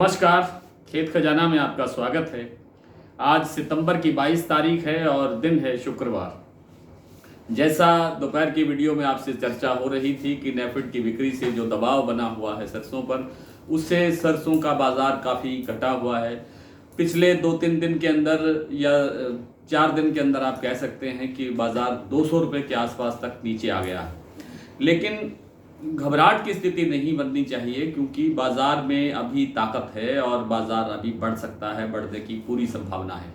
नमस्कार। खेत खजाना में आपका स्वागत है। आज सितंबर की 22 तारीख है और दिन है शुक्रवार। जैसा दोपहर की वीडियो में आपसे चर्चा हो रही थी कि नेफेड की बिक्री से जो दबाव बना हुआ है सरसों पर, उससे सरसों का बाजार काफ़ी घटा हुआ है। पिछले 2-3 दिन के अंदर या 4 दिन के अंदर आप कह सकते हैं कि बाजार 200 रुपये के आसपास तक नीचे आ गया है। लेकिन घबराहट की स्थिति नहीं बननी चाहिए, क्योंकि बाजार में अभी ताकत है और बाजार अभी बढ़ सकता है, बढ़ने की पूरी संभावना है।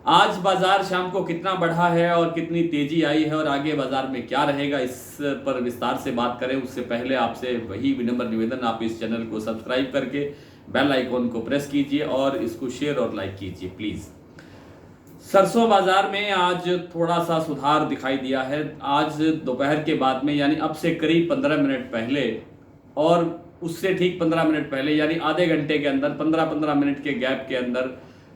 आज बाजार शाम को कितना बढ़ा है और कितनी तेजी आई है और आगे बाजार में क्या रहेगा, इस पर विस्तार से बात करें उससे पहले आपसे वही विनम्र निवेदन, आप इस चैनल को सब्सक्राइब करके बेल आइकॉन को प्रेस कीजिए और इसको शेयर और लाइक कीजिए प्लीज़। सरसों बाजार में आज थोड़ा सा सुधार दिखाई दिया है। आज दोपहर के बाद में, यानी अब से करीब 15 मिनट पहले और उससे ठीक 15 मिनट पहले, यानी आधे घंटे के अंदर 15-15 मिनट के गैप के अंदर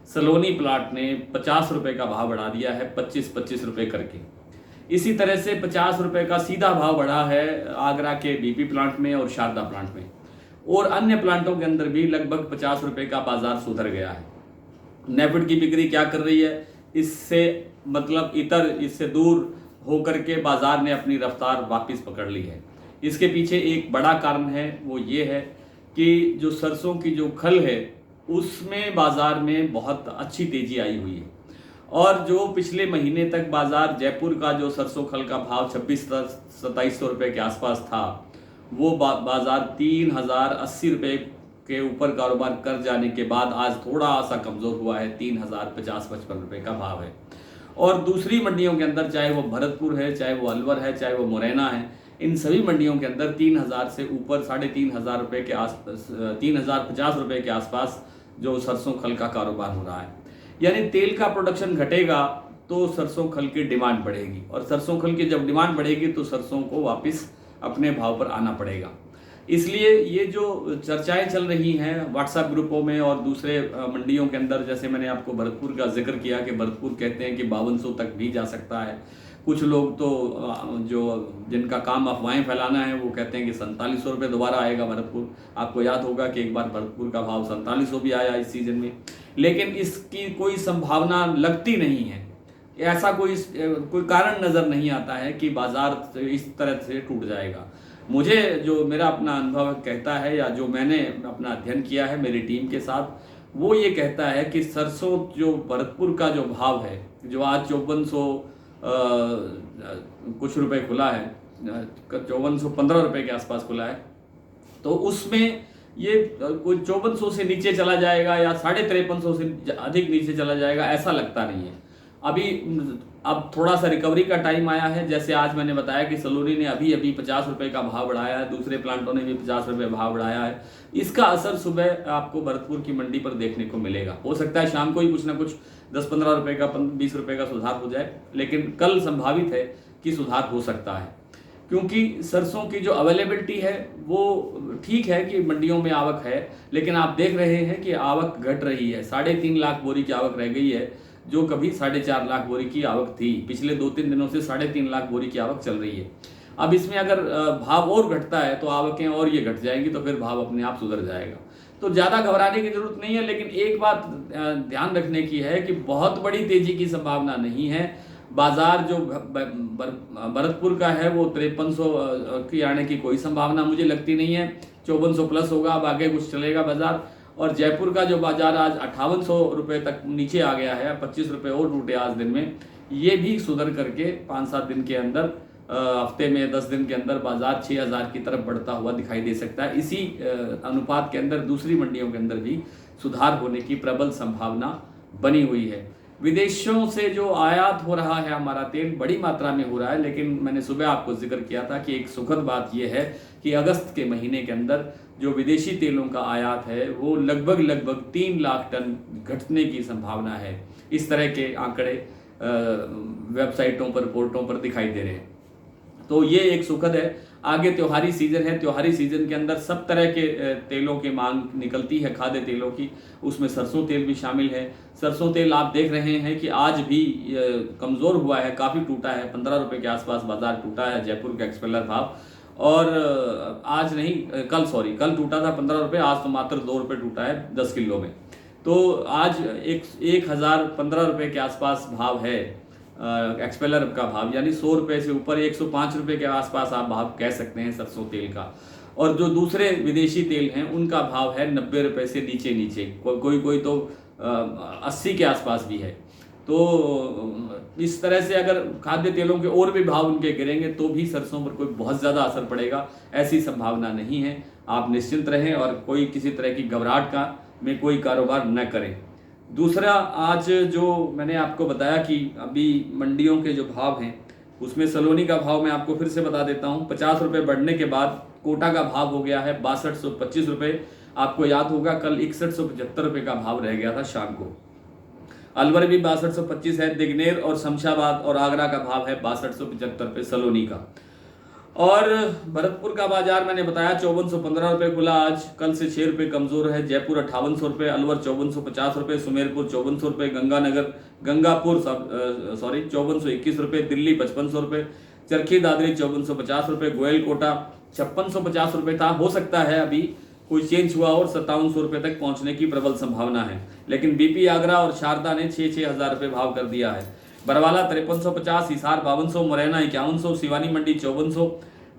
सलोनी प्लाट ने 50 रुपये का भाव बढ़ा दिया है, 25-25 रुपये करके। इसी तरह से 50 रुपये का सीधा भाव बढ़ा है आगरा के बीपी प्लांट में और शारदा प्लांट में, और अन्य प्लांटों के अंदर भी लगभग 50 रुपये का बाजार सुधर गया है। नेफेड की बिक्री क्या कर रही है, इससे मतलब इससे दूर होकर के बाजार ने अपनी रफ्तार वापस पकड़ ली है। इसके पीछे एक बड़ा कारण है, वो ये है कि जो सरसों की जो खल है उसमें बाजार में बहुत अच्छी तेजी आई हुई है। और जो पिछले महीने तक बाजार जयपुर का जो सरसों खल का भाव 2600-2700 रुपये के आसपास था, वो बाजार 3080 रुपये के ऊपर कारोबार कर जाने के बाद आज थोड़ा सा कमज़ोर हुआ है, 3050-55 रुपये का भाव है। और दूसरी मंडियों के अंदर, चाहे वो भरतपुर है, चाहे वो अलवर है, चाहे वो मुरैना है, इन सभी मंडियों के अंदर 3000 से ऊपर 3500 रुपये के आसपास, 3050 रुपये के आसपास जो सरसों खल का कारोबार हो रहा है। यानी तेल का प्रोडक्शन घटेगा तो सरसों खल की डिमांड बढ़ेगी, और सरसों खल की जब डिमांड बढ़ेगी तो सरसों को वापस अपने भाव पर आना पड़ेगा। इसलिए ये जो चर्चाएं चल रही हैं व्हाट्सएप ग्रुपों में और दूसरे मंडियों के अंदर, जैसे मैंने आपको भरतपुर का जिक्र किया कि भरतपुर कहते हैं कि 5200 तक भी जा सकता है। कुछ लोग तो जो जिनका काम अफवाहें फैलाना है वो कहते हैं कि 4700 रुपये दोबारा आएगा भरतपुर। आपको याद होगा कि एक बार भरतपुर का भाव 4700 भी आया इस सीजन में, लेकिन इसकी कोई संभावना लगती नहीं है। ऐसा कोई कारण नज़र नहीं आता है कि बाजार इस तरह से टूट जाएगा। मुझे जो मेरा अपना अनुभव कहता है, या जो मैंने अपना अध्ययन किया है मेरी टीम के साथ, वो ये कहता है कि सरसों जो भरतपुर का जो भाव है, जो आज 5400 कुछ रुपए खुला है, 5415 रुपये के आसपास खुला है, तो उसमें ये कोई 5400 से नीचे चला जाएगा या 5350 से अधिक नीचे चला जाएगा, ऐसा लगता नहीं है। अब थोड़ा सा रिकवरी का टाइम आया है। जैसे आज मैंने बताया कि सलोनी ने अभी 50 रुपये का भाव बढ़ाया है, दूसरे प्लांटों ने भी 50 रुपये भाव बढ़ाया है। इसका असर सुबह आपको भरतपुर की मंडी पर देखने को मिलेगा। हो सकता है शाम को ही कुछ ना कुछ 10-15 रुपये का 20 रुपये का सुधार हो जाए, लेकिन कल संभावित है कि सुधार हो सकता है, क्योंकि सरसों की जो अवेलेबिलिटी है वो ठीक है कि मंडियों में आवक है, लेकिन आप देख रहे हैं कि आवक घट रही है। 3.5 लाख बोरी की आवक रह गई है, जो कभी 4.5 लाख बोरी की आवक थी। पिछले 2-3 दिनों से 3.5 लाख बोरी की आवक चल रही है। अब इसमें अगर भाव और घटता है तो आवकें और ये घट जाएंगी, तो फिर भाव अपने आप सुधर जाएगा। तो ज़्यादा घबराने की जरूरत नहीं है, लेकिन एक बात ध्यान रखने की है कि बहुत बड़ी तेजी की संभावना नहीं है। बाजार जो भरतपुर का है वो 5300 की आने की कोई संभावना मुझे लगती नहीं है। 5400 प्लस होगा, अब आगे कुछ चलेगा बाजार। और जयपुर का जो बाजार आज 5800 रुपये तक नीचे आ गया है, 25 रुपये और टूटे आज दिन में, ये भी सुधर करके 5-7 दिन के अंदर, हफ्ते में 10 दिन के अंदर बाजार 6000 की तरफ बढ़ता हुआ दिखाई दे सकता है। इसी अनुपात के अंदर दूसरी मंडियों के अंदर भी सुधार होने की प्रबल संभावना बनी हुई है। विदेशों से जो आयात हो रहा है हमारा तेल बड़ी मात्रा में हो रहा है, लेकिन मैंने सुबह आपको जिक्र किया था कि एक सुखद बात यह है कि अगस्त के महीने के अंदर जो विदेशी तेलों का आयात है वो लगभग 3 लाख टन घटने की संभावना है। इस तरह के आंकड़े वेबसाइटों पर, रिपोर्टों पर दिखाई दे रहे हैं, तो ये एक सुखद है। आगे त्योहारी सीजन है, त्योहारी सीजन के अंदर सब तरह के तेलों की मांग निकलती है, खाद्य तेलों की, उसमें सरसों तेल भी शामिल है। सरसों तेल आप देख रहे हैं कि आज भी कमज़ोर हुआ है, काफ़ी टूटा है, 15 रुपये के आसपास बाजार टूटा है जयपुर का एक्सपेलर भाव। और आज नहीं, कल टूटा था 15 रुपये, आज तो मात्र 2 रुपये टूटा है 10 किलो में। तो आज 1015 रुपये के आसपास भाव है एक्सपेलर का भाव, यानी 100 रुपये से ऊपर 105 रुपये के आसपास आप भाव कह सकते हैं सरसों तेल का। और जो दूसरे विदेशी तेल हैं उनका भाव है 90 रुपये से नीचे नीचे, कोई तो 80 के आसपास भी है। तो इस तरह से अगर खाद्य तेलों के और भी भाव उनके गिरेंगे तो भी सरसों पर कोई बहुत ज़्यादा असर पड़ेगा, ऐसी संभावना नहीं है। आप निश्चिंत रहें और कोई किसी तरह की घबराहट में कोई कारोबार न करें। दूसरा, आज जो मैंने आपको बताया कि अभी मंडियों के जो भाव हैं उसमें सलोनी का भाव मैं आपको फिर से बता देता हूँ। 50 रुपये बढ़ने के बाद कोटा का भाव हो गया है 6225 रुपये। आपको याद होगा कल 6175 रुपये का भाव रह गया था शाम को। अलवर भी 6225 है। दिग्नेर और शमशाबाद और आगरा का भाव है 6275 रुपये सलोनी का। और भरतपुर का बाजार मैंने बताया 5415 रुपये खुला आज, कल से 6 रुपये कमजोर है। जयपुर 5800 रुपये, अलवर 5450 रुपये, सुमेरपुर 5400 रुपये, गंगापुर 5421 रुपये, दिल्ली 5500 रुपये, चरखी दादरी 5450 रुपये, गोयलकोटा 5650 रुपये था। हो सकता है अभी कोई चेंज हुआ और 5700 रुपये तक पहुंचने की प्रबल संभावना है, लेकिन बीपी आगरा और शारदा ने 6-6 हज़ार रुपये भाव कर दिया है। बरवाला 5350, हिसार 5200, मुरैना 5100, सिवानी मंडी 5400,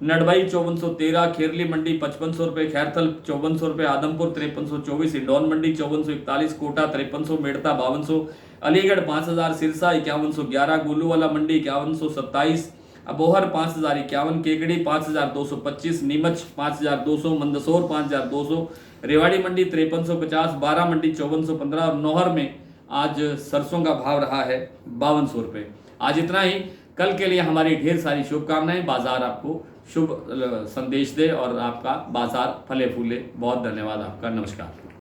नडभई 5413, खेरली मंडी 5500 रुपये, खैरथल 5400 रुपये, आदमपुर 5324, इंदौर मंडी 5441, कोटा 5300, मेड़ता 5200, अलीगढ़ 5000, सिरसा 5111, गोलूवाला मंडी 5127, अबोहर 5051, केकड़ी 5225, नीमच 5200, मंदसौर 5200, रेवाड़ी मंडी 5350, बारा मंडी 5415 और नौहर में आज सरसों का भाव रहा है 5200 रुपये। आज इतना ही। कल के लिए हमारी ढेर सारी शुभकामनाएं। बाजार आपको शुभ संदेश दे और आपका बाजार फले फूले। बहुत धन्यवाद आपका। नमस्कार।